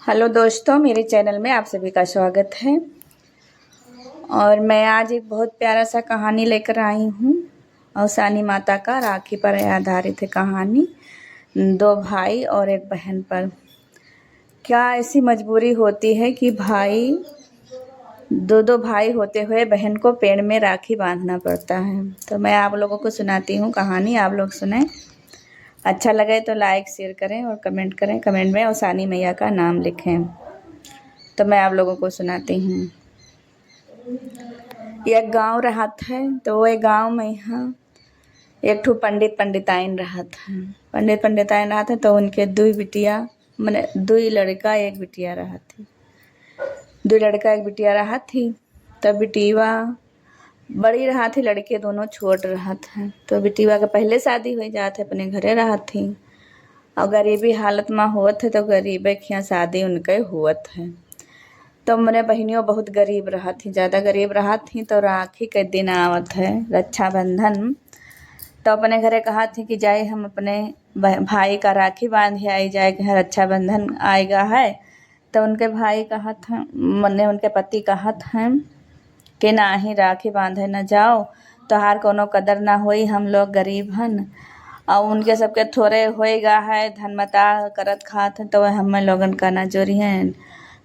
Hello दोस्तों, मेरे channel में आप सभी का स्वागत है। और मैं आज एक बहुत प्यारा सा कहानी लेकर आई हूँ। औसानी माता का राखी पर आधारित है कहानी। दो भाई और एक बहन पर। क्या ऐसी मजबूरी होती है कि दो भाई होते हुए बहन को पेड़ में राखी बांधना पड़ता है। तो मैं आप लोगों को सुनाती हूँ कहानी, आप लोग सुने। अच्छा लगे तो लाइक शेयर करें और कमेंट करें। कमेंट में औसानी मैया का नाम लिखें। तो मैं आप लोगों को सुनाती हूँ। एक गांव रहा था, तो वो गांव में यहाँ एक ठो पंडिताइन रहा था। पंडिताइन रहा था, तो उनके दो बिटिया, मैंने दो लड़का एक बिटिया रहा थी। दो लड़का एक बिटिया रहा थी। तब बिटिया बड़ी रहा थी, लड़के दोनों छोट रहा था। तो बिटिया के पहले शादी हो जाते, अपने घरे रहा थी। और गरीबी हालत में होत है, तो गरीबे के यहाँ शादी उनके हुआ है। तो मेरे बहनियों बहुत गरीब रहा थी, ज़्यादा गरीब रहा थी। तो राखी के दिन आवत है, रक्षाबंधन। तो अपने घरे कहा थी कि जाए हम अपने भाई का राखी बांध आई जाए, कि रक्षाबंधन आएगा है। तो उनके भाई कहा था, मैंने उनके पति कहा था कि ना ही राखी बांधे न जाओ, तोहार कोनो कदर ना होई, हम लोग गरीब हन। और उनके सबके थोड़े होएगा है, धनमता करत खात हैं, तो हम लोगन का ना जोरी हैं,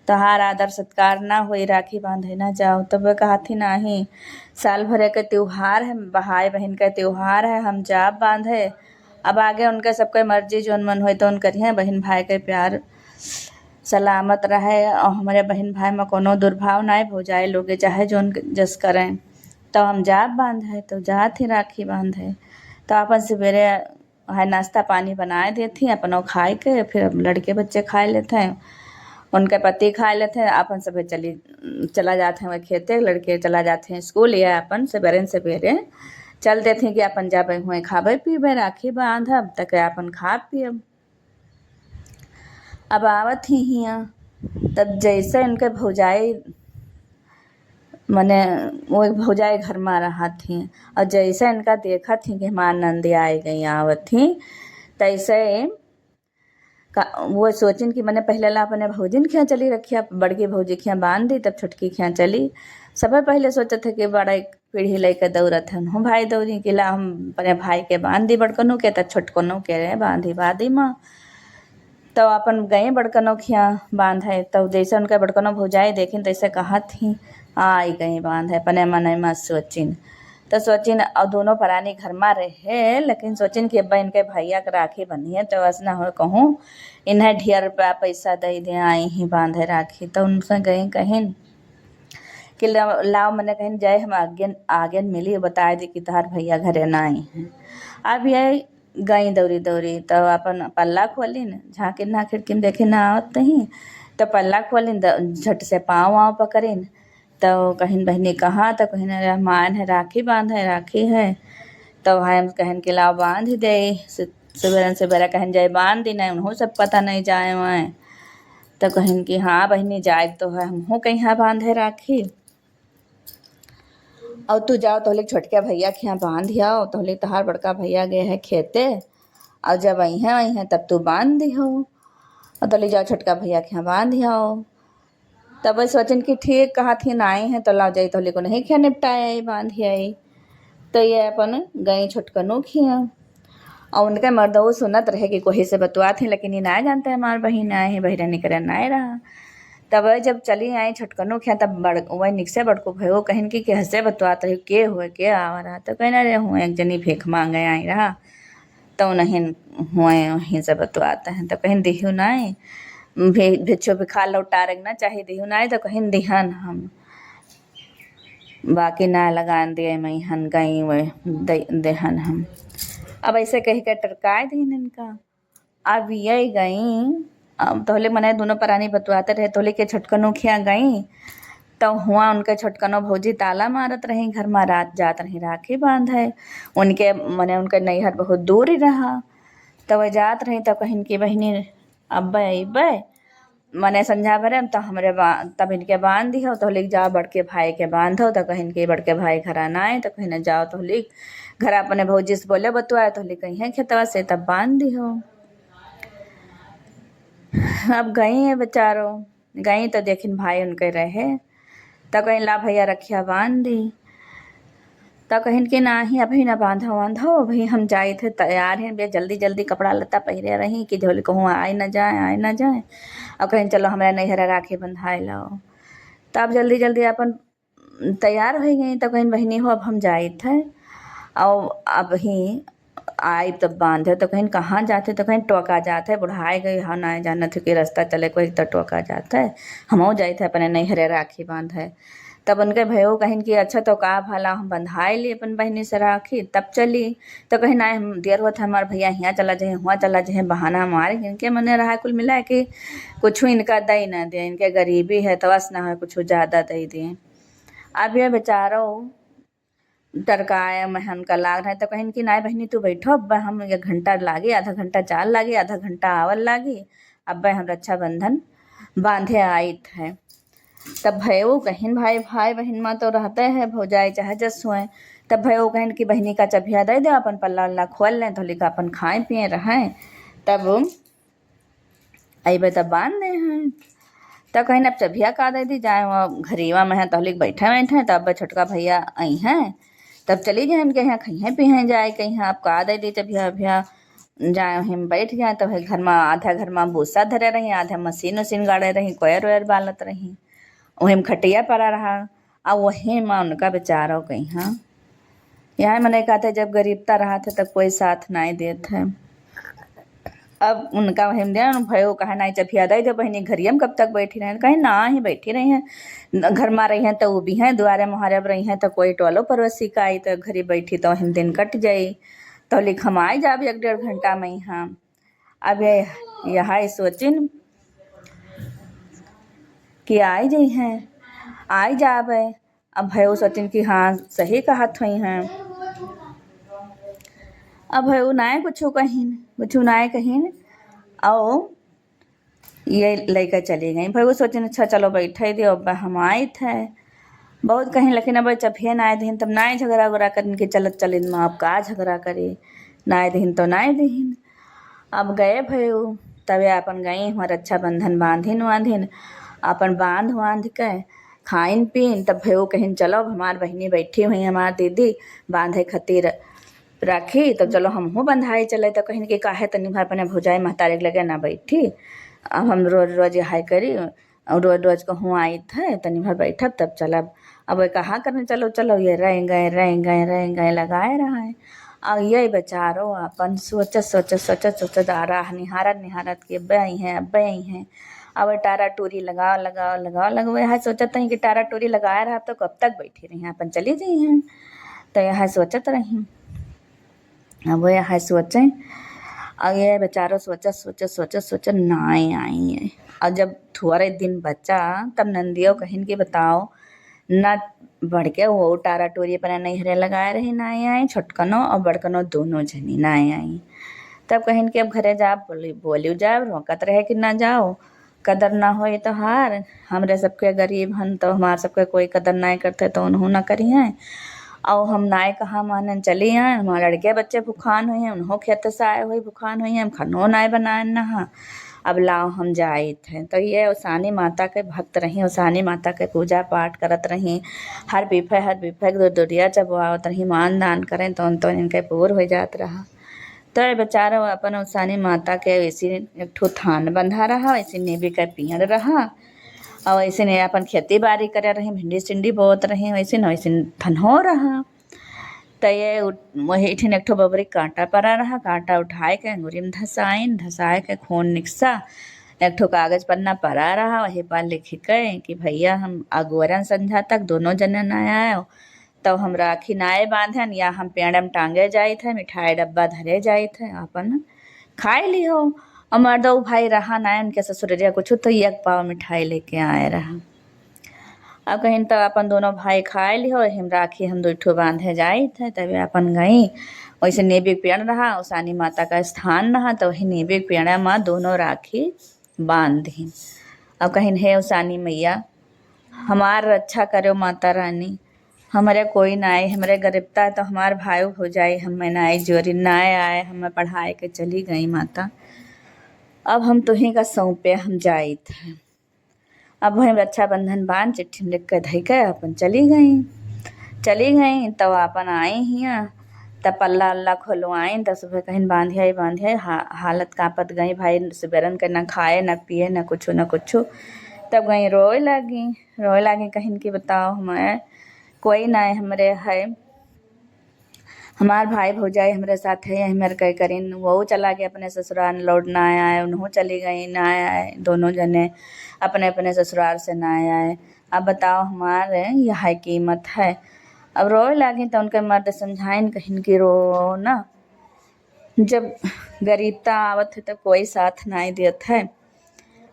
तोहार आदर सत्कार ना होई, राखी बांधे ना जाओ। तब वे कहा थी नहीं, साल भर के त्योहार है, भाई बहन का त्योहार है, हम जाब बांधे। अब आगे उनके सबके मर्जी, जोन मन होए तो उनकर है। बहन भाई के प्यार सलामत रहे और हमारे बहन भाई में कोनो दुर्भाव ना भौजाई लोगे चाहे जोन जस करें। तो हम जाब बांधे, तो जात ही राखी बांधे। तो अपन सवेरे है नाश्ता पानी बनाए देती, अपनों खाए के फिर लड़के बच्चे खाए लेते हैं, उनके पति खा लेते हैं। अपन सब चला जाते हैं खेते, लड़के चला जाते हैं स्कूल, या अपन सवेरे सवेरे चल देते हैं कि अपन जाबे हुए खाबे पीबे, राखी बांधब तक अपन खा पियब। अब आवत ही हियाँ, तब जैसे उनके भौजाई, मने वो एक भौजाई घर में रहा थी। और जैसे इनका देखा थी कि हमार नंदी आई गई आवत थी, तैसे वो सोचिन कि मैंने पहले ला अपने भौजिन खिया चली रखिया, बड़की भौजी खिया बांध दी, तब छोटकी खिया चली। सब पहले सोचे थे कि बड़ा एक पीढ़ी लेकर दौड़त है, हम भाई दौड़ी कि ला हम अपने भाई के बांध दी बड़कनों के, तब छोटकनों के रहे बांधी बादी माँ। तो अपन गए बड़कनों खिया बांधे। तब जैसे उनका बड़कनों भौजाई देखिन, तैसे कहा थी आई गई बांधे, अपने मन में सोचिन। तो सोचिन, और दोनों परानी घर में रहे, लेकिन सोचिन कि अब इनके भैया के राखी बनी है, तो ऐसा हो कहूँ इन्हें ढेर रुपया पैसा दे दे आई ही बांधे राखी। तो उनसे गई कहीं कि लाओ मैंने कहीं जाए, हम आगे आगे मिली, बताए दी कि तार भैया घरे ना आई हैं। अब ये गई दौड़ी दौड़ी, तो अपन पल्ला खोलिन, झाँकिन ना खिड़की में देखे ना आवत ही, तो पल्ला खोलिन, झट से पाँव वाँव पकड़िन। तो कहीं बहनी कहाँ, तो कहीं अरे मान है राखी बांधे, राखी है। तो हम कहन के लाओ बांध दे, सवेरे सवेरे कहन जाए बांध दी, नहीं उन्हों सब पता नहीं जाए वहाँ। तो कहन कि हाँ बहनी जाए तो है, हमहूँ कहीं बांधे राखी। और तू जाओ तो छोटके भैया के यहाँ बांध आओ, तो तहार बड़का भैया गए हैं खेते, और जब आई हैं तब तू बांध दी हो। और तो जाओ छोटका भैया के यहाँ बांध आओ। तब वही सोचन कि ठीक कहा थी ना आई हैं, तो लाओ जाई तो को नहीं खिया निपटाया आई बांध आई। तो ये अपन गई छोटकनों खिया, और उनके मर्दों सुनत रहे कि कोई से बतवा थी, लेकिन ये ना जानते हमार बहन आए हैं, बहिरानी करन आए रहा। तब जब चली आई छोटकनों खिया, तब वही निकसे बड़को भयो कहिन कि हंसे बतवात रहे के हुए के आवा रहा। तो कहना रे हुए एक जनी भीख मांगे आई रहा, तो नहीं हुए वहीं से बतवाते हैं। तो कहीं दिहू नाई भिक्षु भिखा लौटा रखना चाहिए, दिहू नाई तो कहीं दिहन हम बाकी ना लगान दिए मैं हन गई वह देहन हम। अब ऐसे कही के टरकाए दिन इनका। अब ये गई, अब तोहले मने दोनों परानी बतवाते रहे, तोहले के छोटकनों खिया गई। तो हुआ उनके छोटकनों भौजी ताला मारत रही, घर में रात जात रही राखी बांधे। उनके मने उनके नैहर बहुत दूर ही रहा। तो वह जात रही, तो कहीं की बहनी अब्बे अब्बे मने संझा भरे, तो हमरे तब इनके बांध दिहो, तो लिख जाओ बड़के भाई के बांधो। तो कहीं के बड़के भाई घर ना आए, तो कहीं न जाओ तो लिख घर अपने भौजी से बोले बतवाए, तो लिख कहीं है खेतवा से, तब बांध दिहो। अब गई है बेचारो, गई तो देखिन भाई उनके रहे, तो कहीं ला भैया रखिया बांध दी, तो कहिन कि नाही अभी ना बांधो बांधो, अभी हम जाए थे तैयार हैं बे, जल्दी जल्दी कपड़ा लत्ता पहिरे रही कि झोली कहूँ आए ना जाए। और कहीं चलो हमारा नैहरा राखी बंधाए लो, तब जल्दी जल्दी अपन तैयार हो गई, तो कहीं बहनी हो अब हम जाए थे और अब ही आई तब बांधे, तो कहीं कहाँ जाते, तो कहीं टोका जाते है, बुढ़ाए गई हाँ ना जाना थे कि रास्ता चले कोई तो टोका जाता है, हम जाए थे अपने नैहरे राखी बांधे। तब उनके भयो कहिन कि अच्छा तो का भला हम बंधाए ली अपन बहनी से राखी तब चली, तो कहीं ना हम देर होता हमारे भैया यहाँ चला जाए हुआ चला जाए, बहाना मारे इनके मने रहा कुल मिला कि कुछ इनका दे ना दे, इनके गरीबी है तो बस ना है कुछ ज़्यादा दे दिए। अब ये बेचारो टरकाए महन का लाग रहा है, तो कहीं कि नाय बहनी तू बैठो, अब हम 1 घंटा लागी, आधा घंटा चाल लागी, आधा घंटा आवल लागी, अब हम रक्षाबंधन बांधे आई थे। तब भयो कहिन भाई भाई बहन माँ तो रहते हैं भौजाई चाहे जस हुए, तब भयो कहिन कि बहनी का चबिया दे दो, अपन पल्ला उल्ला खोल लें धोली का अपन खाएं पिए रहें, तब अबे तब बांध दे हैं। तब कहीं अब चबिया का दे दी जाए वहाँ घरीवा में है तहलिक बैठे तब छोटका भैया आई हैं, तब चली जाए उनके यहाँ खइहें पिहें जाए, कहीं आप का दे दी चबिया अभिया जाए हम बैठ जाए, तो घर में आधा घर में भूसा धरे रही, आधा मशीन उसीन गाड़े रही, कोयर वेयर बालत रही, वहीं में खटिया पड़ा रहा, और वहीं में उनका बेचारा कहीं हाँ यहाँ मैंने कहते जब गरीबता रहा था तब कोई साथ नहीं देते है। अब उनका वही में भयो कहा नहीं चबिया दे दो बहनी, घरिया में कब तक बैठी रहे, कहीं ना ही बैठी रही हैं, घर में रही हैं तो वो भी हैं द्वारे मुहारे अब रही हैं, तो कोई टोलो पड़ोसी का आई तो घरी बैठी तो हम दिन कट जाई, तो लिख हम आई जाब 1-1.5 घंटा में यहाँ। अब यहाँ सोचिन कि आई जाइ हैं आई जाब, अब भयो सोचिन कि हाँ सही कहत हुई हैं, अब भयो नाय कुछ नाय कहीन और ये लेकर चली गई। भाई वो सोचने अच्छा चलो बैठे दियो, अब हम आए थे बहुत कहीं, लेकिन अब जब फिर आए दिन तब ना झगड़ा उगड़ा कर के चलत चलिन माँ अब का झगड़ा करे, ना दिन तो ना दिन। अब गए भयो तबे अपन गई वहाँ रक्षाबंधन बांधिन अपन बांध के खाइन पीन, तब भयो कहीं चलो हमार बहनी बैठी हुई हमार दीदी बांधे खातिर राखी, तब चलो हमहू बंधाए चले, तो कहीं के काहे तनी भर अपने भौजाई महतारे लगे ना बैठी, अब हम रोज रोज हाय करी और रोज रोज कहूँ आई थे तनी भर बैठब तब चलब, अब वे कहाँ करने चलो चलो ये रह गए लगाए रहा है। और ये बेचारो अपन सोचत आ रहा निहारत कि अब आई हैं अब टारा टूरी लगाओ यहाँ सोचत रही कि टारा टूरी लगाए रहा तो कब तक बैठी रही अपन चली जाई हैं, तो यहाँ सोचत रही अब वो यहाँ सोचें, और ये बेचारो सोचत नाई आई है। और जब थोड़े दिन बचा तब नंदियो कहिन कि बताओ ना बढ़ के वो टारा टोरी अपना नैहरे लगाए रही नाई आई, छोटकनो और बड़कनो दोनों जनी नाई आई। तब कहिन कि अब घरे जा बोली जाओ रोकत रहे कि ना जाओ, कदर ना हो तो हार हमरे सबके गरीब हन तो हमारे सबके कोई कदर नहीं करते तो उन्हों ना करी हैं, और हम नाय कहाँ मानन चली हैं, हमारे लड़के बच्चे भूखान हुए हैं, उन्हों खेत से आए हुए भूखान हुई हैं, हम खनो नाय बनाए नहा, अब लाओ हम जाए थे। तो ये उसानी माता के भक्त रही, उसानी माता के पूजा पाठ करत रही, हर बिफे दुरिया जब आवत रही मान दान करें तो इनके पूर हो जात रहा। तो ये बेचारा अपन उसानी माता के वैसे एक ठो थान बंधा रहा, वैसे नेबी का पियन रहा, और वैसे ने अपन खेती बाड़ी करे रही भिंडी सिंडी बोत रही, वैसे न वैसे धन हो रहा। तो ये वही ठिन एक ठो बबरी कांटा पड़ा रहा, कांटा उठाए के अंगूरी में धसाए के खून निकसा, एक ठो कागज पन्ना पड़ा रहा, वही पर लिख के कि भैया हम अगोरन संझा तक दोनों जने न आए तो हम राखी नाए बांधन या हम पेड़ में टांगे जाए थे, मिठाई डब्बा धरे जाए थे अपन खाए ली हो, और मर्दो भाई रहा ना उनके ससुरिया कुछ तो एक पाव मिठाई लेके आए रहा। अब कहीं तो अपन दोनों भाई खाए ली हो, हम राखी हम 2 ठो बांधे जाए थे, तभी अपन गई वैसे नेबिक पेड़ रहा उसानी माता का स्थान रहा, तो वही नेबिक पेड़ में दोनों राखी बांध दी। अब कहीं हे उसानी मैया हमार रक्षा करो माता रानी, हमारे कोई ना आए, हमारे गरीबता तो हमार भाई हो जाए, हमें ना आए जोरी ना आए, हमें पढ़ाए के चली गई माता। अब हम तुही का सौंपे हम जाइत है। अब वही रक्षाबंधन बांध चिट्ठी लिख के धई के अपन चली गई तब अपन आई हियाँ। तब पल्ला उल्ला खोलवाई तब सुबह कहीं बांधिया हालत कांपत गई भाई, सुबेरन के न खाए न पिए न कुछ। तब गई रोए लागी कहीं कि बताओ हमें कोई ना हमरे है, हमार भाई भौजाई हमरे साथ है, हमारे कई करीन वो चला गया अपने ससुराल, लौट ना आए, उन्हों चली गई ना आए, दोनों जने अपने अपने ससुराल से ना आए। अब बताओ हमारे यह कीमत है। अब रोए लागी तो उनके मर्द समझाइन कहिन कि रो ना, जब गरीबता आवत है तो कोई साथ नहीं देत है।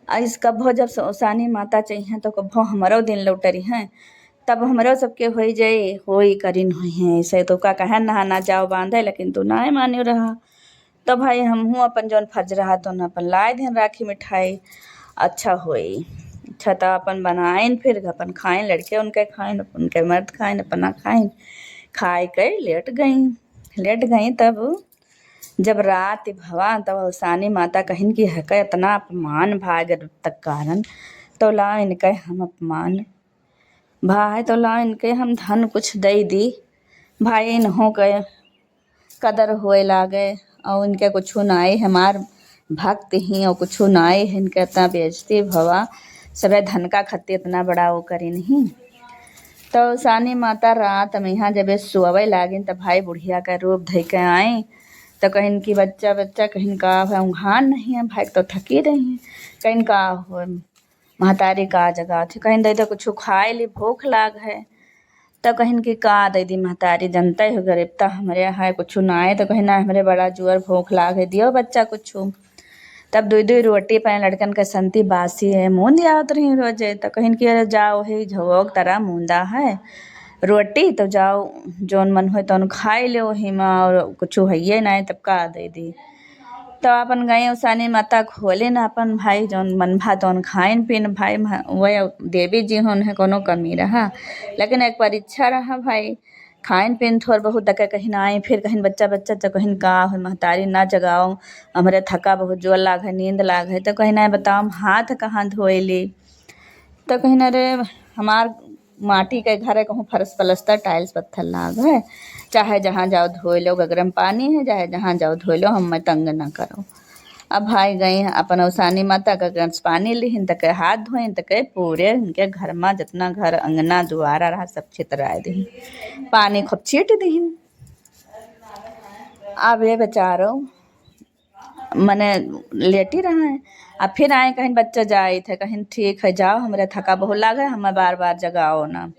इस कभो जब सौसानी माता चाहिए तो कभो हमारो दिन लौटरी हैं, तब हमरो सबके होई जाए होई करीन हुई हैं। ऐसे तो का कहे नहा ना जाओ बांधे, लेकिन तू ना मान्यो रहा। तो भाई हमहू अपन जौन फर्ज रहा तो न अपन लाए दिन राखी मिठाई अच्छा होई। अच्छा तो अपन बनाइन फिर अपन खाएं, लड़के उनके खाएं, उनके मर्द खाएं, अपना खाएं, खाए के लेट गई। तब जब रात भवा तब अवसानी माता कहिन की है इतना अपमान भाग तक कारण, तो ला इनके हम अपमान भाई, तो ला इनके हम धन कुछ दे दी भाई, इन्हों के कदर होए लागे और इनके कुछ नाई हमार भक्त ही और कुछ नाई इनके इतना बेइज्जती भवा, सबे धन का खत्ती इतना बड़ा वो करी नहीं। तो सानी माता रात में यहाँ जब सोवे लागिन तब भाई बुढ़िया का रूप धइ के आई। तो कहिन की बच्चा कहिन का उघान नहीं है भाई, तो थकी रही हैं, कहिन का हो महतारी का जगह थी, कहिन दे तो कुछ खाए ली भूख लाग है। तो कहिन की का दे दी महतारी, जनता हो गरीबता हमारे है कुछ ना आए, तो कहिन ना हमारे बड़ा जुअर भूख लाग है, दियो बच्चा कुछ। तब दुई रोटी पाए लड़कन के संती बासी है मूंद आवत रही रोजे। तो कहिन की अरे जाओ ही झोक तरा मूंदा है रोटी, तो जाओ जौन मन हो तो खाई लो हिमा, और कुछ है ना तब का दे दी। तो अपन गए उसानी माता खोले ना अपन भाई जौन मन भा तौन खाइन पीन भाई, वह देवी जी होन है कोनो कमी रहा, लेकिन एक परीक्षा रहा भाई, खाइन पीन थोड़ बहुत दके कहीं आए, फिर कहीं बच्चा तो कहीं का हो महतारी ना जगाओ, हमारे थका बहुत जोर लाग है, नींद लाग है। तो कहीं ना बताओ हम हाथ कहाँ धोएली। तो कहीं ना रे हमार माटी के घर है, कहूँ फर्श पलस्तर टाइल्स पत्थर लाग है, चाहे जहाँ जाओ धोए लो, गरम पानी है, चाहे जहाँ जाओ धोए लो, हम तंग ना करो। अब भाई गई अपन अवसानी माता का गरम पानी लिहिन तक हाथ धोइन तक पूरे उनके घर में जितना घर अंगना दुआरा रहा सब छितराए दही, पानी खूब छीट दहीन। अब ये बेचारो मने लेटी रहा है। अब फिर आए कहीं बच्चा जाए थे, कहीं ठीक है जाओ हमारे थका बहुत लागे, हमें बार बार जगाओ ना।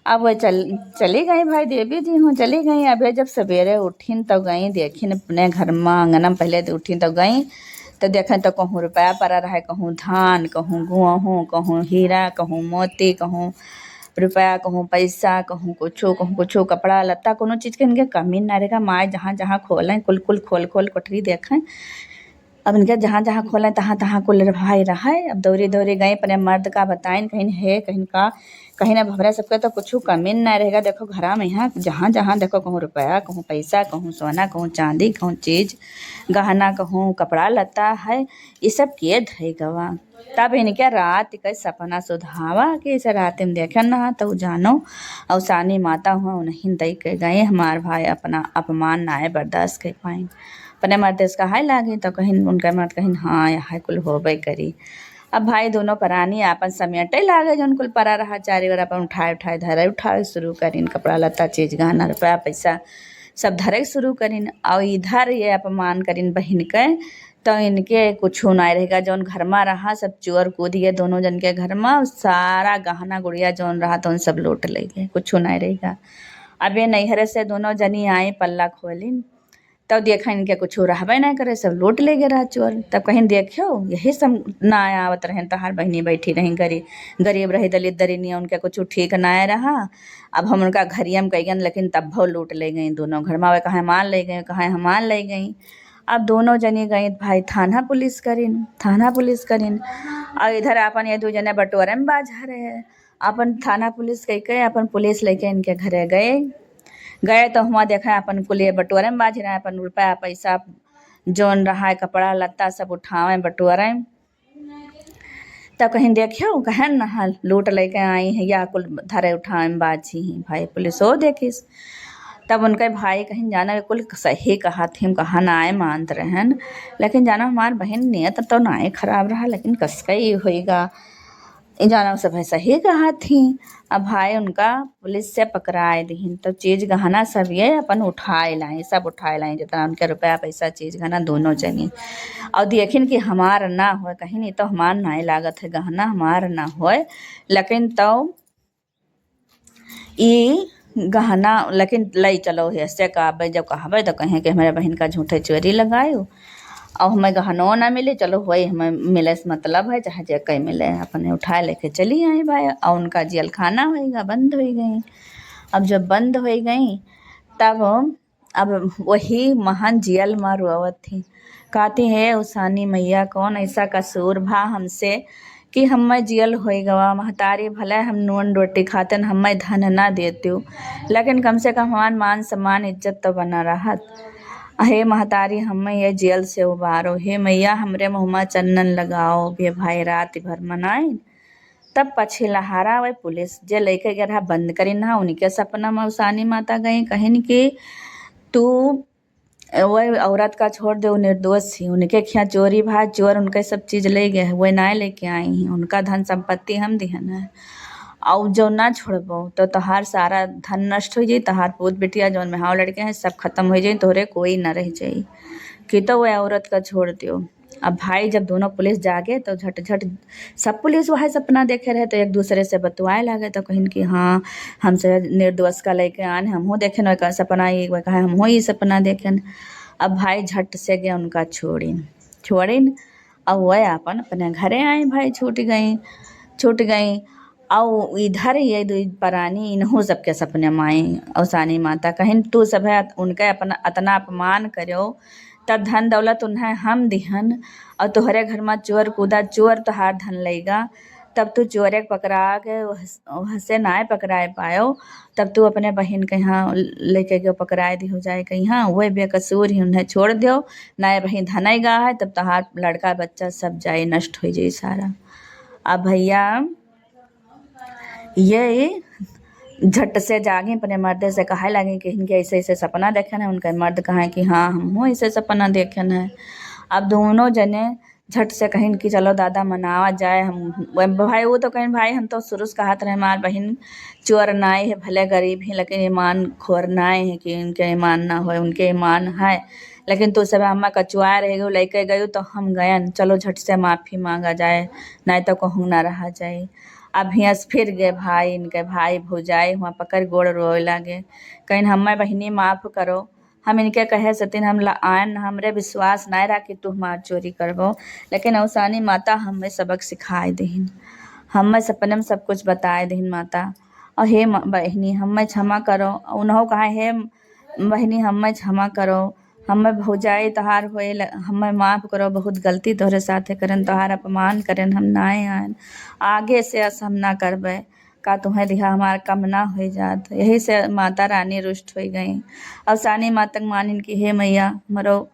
अब वो चली गई भाई, देवी जी हूँ चली गई। अबे जब सवेरे उठीन तो गई देखिन अपने घर में अंगना में, पहले तो उठीन तो गई तो देखें तो कहूँ रुपया पड़ा रहा, कहूँ धान, कहूँ गेहूँ, कहूँ हीरा, कहूँ मोती, कहूँ रुपया, कहूँ पैसा, कहूँ कुछो कपड़ा लत्ता, कोनो चीज़ के इनके कमी ना रहेगा। माए जहाँ जहाँ खोलें कुल खोल कोठरी देखें, अब इनके जहाँ जहाँ खोलें तहाँ तहाँ कुल भाई रहा है। अब दौड़ी गए अपने मर्द का बताइन, कहीं है कहीं का, कहीं ना भवरा सबके तो कुछ कमी ना रहेगा। देखो घरा में यहाँ जहाँ जहाँ देखो, कहूँ रुपया, कहूँ पैसा, कहूँ सोना, कहूँ चांदी, कहूँ चीज गहना, कहूँ कपड़ा लत्ता है, ये सब के धई गवा। तब इनके रात के सपना सुधावा कि इसे रात में देखे ना तो जानो अवसानी माता हुआ उन्हीं दई के गए, हमार भाई अपना अपमान नाए बर्दाश्त कर पाए। अपने मर्द इसका हाय लागी तो कहीं उनका मर्द कहीं हाँ यहाँ कुल होबे करी। अब भाई दोनों परानी आपन समेटे लागे, जौन कुल परा रहा चारी बार अपन उठाए धरे शुरू करीन, कपड़ा लत्ता चीज गहना रुपया पैसा सब धरे शुरू करीन। और इधर ये अपमान करीन बहन के, तो इनके कुछ ना रहेगा। जौन घर में रहा सब चोर कूद गए दोनों जन के घर में, सारा गहना गुड़िया जौन रहा तो उन सब लूट ले गए, कुछ ना रहेगा। अब ये नैहरे से दोनों जनी आए पल्ला खोलिन, तब देखा इनके कुछ रहबे नहीं करे, सब लूट ले गए रहा चोर। तब कहीं देखियो यही सब ना आवत रहे, तहार बहनी बैठी रही गरीब रही दलित दरिनी, उनके कुछ ठीक ना रहा। अब हम उनका घरिया में कही, लेकिन तब भो लूट ले गई दोनों घर में, कहाँ मान ले गई, कहाँ हम मान ले गई। अब दोनों जनी गई भाई थाना पुलिस करीन। और इधर अपन ये दो जने बटोरे में बाझा रहे, अपन थाना पुलिस कह के अपन पुलिस लेके इनके घरे गए तो हुआ देखा अपन कुल ये बटोरे में बाज रहा है, अपन रुपया पैसा जौन रहा कपड़ा लत्ता सब उठावें बटोरें। तब कहीं देखियो कहन ना लूट लेके आई हैं या कुल धरे उठाएं बाजी ही भाई पुलिस हो देखिस। तब उनके भाई कहीं जाना कुल सही कहा थी, हम कहा ना आए मानत रहन, लेकिन जाना हमार बहन नियत तो ना खराब रहा, लेकिन कसका ही होएगा जाना सब सही कहा थी। अब भाई उनका पुलिस से पकड़ाए दीन तो चीज गहना सब ये अपन उठाए लाए, सब उठाए लाए जितना उनके रुपया पैसा चीज गहना दोनों जनी। और देखिन कि हमार ना हो, कहीं नहीं तो हमार ना लागत है गहना हमार ना होए, लेकिन तो ये गहना लेकिन लई चलो ऐसे कहबे, जब कहबे तो कहें कि हमारे बहन का झूठे चोरी लगायो और हमें गहनो ना मिले, चलो वही हमें मिले से मतलब है, चाहे जे कहीं मिले अपने उठा लेके चली आई भाई। और उनका जेल खाना होएगा बंद हो गई। अब जब बंद हो गई तब अब वही महान जेल में रोवत थी, कहती है उसानी मैया कौन ऐसा कसूर भा हमसे कि हमें जेल हो गवा, महतारी भले हम नून रोटी खाते हमें धन ना देती हूँ, लेकिन कम से कम हमार मान सम्मान इज्जत तो बना रहत। हे महतारी हमें ये जेल से उबारो, हे मैया हमरे मुँह चंदन लगाओ, बे भाई रात भर मनाए। तब पछे लहारा वही पुलिस जे लेके गया रहा बंद करी ना, उनके सपना में उसानी माता गई कहिन कि तू वही औरत का छोड़ दे, वो निर्दोष थी, उनके खिया चोरी भा चोर उनके सब चीज ले गए, वही ना लेके आई हैं, उनका धन संपत्ति हम दिहन है। और जो ना छोड़बो तो तहार सारा धन नष्ट हो जाई, तहार पूत बिटिया जौन में हाव लड़के हैं सब खत्म हो जाई, तोहरे कोई ना रह जाई, कि तो वह औरत का छोड़ दियो। अब भाई जब दोनों पुलिस जागे तो झट झट सब पुलिस वह सपना देखे रहे, तो एक दूसरे से बतवाए लगे, तो कहिन कि हाँ हमसे निर्दोष का लेके आने हमहू देखें वह सपना, ये वह कहे हमहू ये सपना देखें। अब भाई झट से गए उनका छोड़िन अब वह अपन अपने घरे आए, भाई छूट गई। और इधर ये दो परानी इन्हों सबके सपने माई औसानी माता कहिन तू सब है उनके अपना अतना अपमान करो, तब धन दौलत उन्हें हम दिहन और तुहरे घर में चोर कूदा, चोर तोहार धन लेगा, तब तू चोरे पकड़ा के हंसे ना पकड़ाए पायो, तब तू अपने बहन के यहाँ लेके गयो पकड़ाए दी हो जाए कहीं, हाँ वह बेकसूर ही उन्हें छोड़ दियो ना बहन धनेगा है, तब तहार लड़का बच्चा सब जाए नष्ट हो जाए सारा। अब भैया ये झट से जागे अपने मर्द से कहे लगे कि इनके ऐसे ऐसे सपना देखन है, उनके मर्द कहे कि हाँ हम ऐसे सपना देखन है। अब दोनों जने झट से कहिन कि चलो दादा मनावा जाए, हम भाई वो तो कहें भाई हम तो शुरू से कहत रहे हमार बहन चोर नाए है, भले गरीब है लेकिन ईमान खोर नाए है कि उनके ईमान ना हो, उनके ईमान है, लेकिन तू सब हम कचुआ रह गए लेके गए तो हम गयन, चलो झट से माफ़ी मांगा जाए नहीं तो कहूँ ना रहा जाए। अब हियाँ फिर गए भाई, इनके भाई भौजाई वहाँ पकड़ गोड़ रोए लगे, कहीं हमें बहनी माफ़ करो, हम इनके कहे सतिन हम आयन हमरे विश्वास ना रखी तू हमार चोरी करबो, लेकिन औसानी माता हमें सबक सिखाए दहीन, हमें सपने में सब कुछ बताए दहीन माता। और हे बहनी हमें क्षमा करो, उन्हों कहा हे बहनी हमें क्षमा करो, हमें भौजाई तहार होए हमें माफ़ करो, बहुत गलती तोहरे साथे करन, तोहार अपमान करन हम ना आयन, आगे से अस हम ना करबे, का तुम्हें दिहा हमार कम ना हो जात। यही से माता रानी रुष्ट हो गई। अब सानी मातक मानिन की हे मैया मरो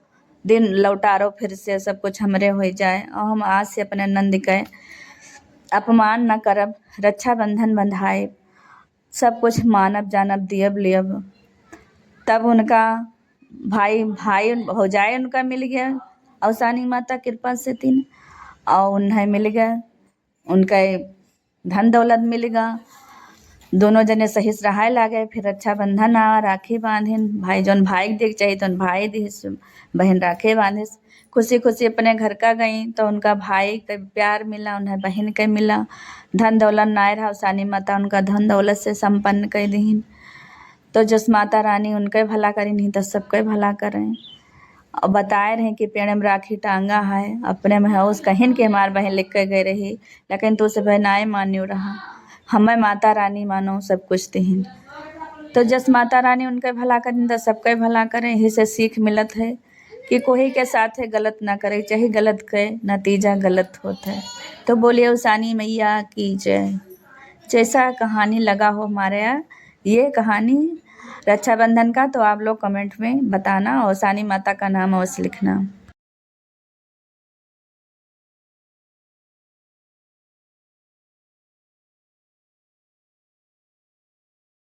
दिन लौटारो, फिर से सब कुछ हमरे हो जाए और हम आज से अपने नंद के अपमान न करब, रक्षा बंधन बंधाए, सब कुछ मानब जानब दियब लियब। तब उनका भाई हो जाए उनका मिल गया औसानी माता कृपा से तीन, और उन्हें मिल गया उनका धन दौलत मिल गया, दोनों जने सही से रहाए लागे। फिर रक्षाबंधन आ राखी बांधिन, भाई जौन भाई देख चाहिए तो भाई दिस, बहन राखी बांधिस, खुशी खुशी अपने घर का गई तो उनका भाई का प्यार मिला, उन्हें बहन के मिला, धन दौलत ना रहा औसानी माता उनका धन दौलत से संपन्न कर दीन। तो जस माता रानी उनके भला करी नहीं तो सबके भला करें। और बताए रहे कि पेड़ में राखी टांगा है, अपने में है उस कहिन के हमार बहन लिख के गए रही, लेकिन तू सब नाय मान्यो रहा, हमें माता रानी मानो सब कुछ दीन। तो जस माता रानी उनके भला करें तो सबके भला करें, यही से सीख मिलत है कि कोई के साथ है गलत ना करे, चाहे गलत के नतीजा गलत होता है। तो बोलिए उसानी मैया की जय। जैसा कहानी लगा हो हमारे यहाँ ये कहानी रक्षाबंधन का, तो आप लोग कमेंट में बताना और सानी माता का नाम अवश्य लिखना।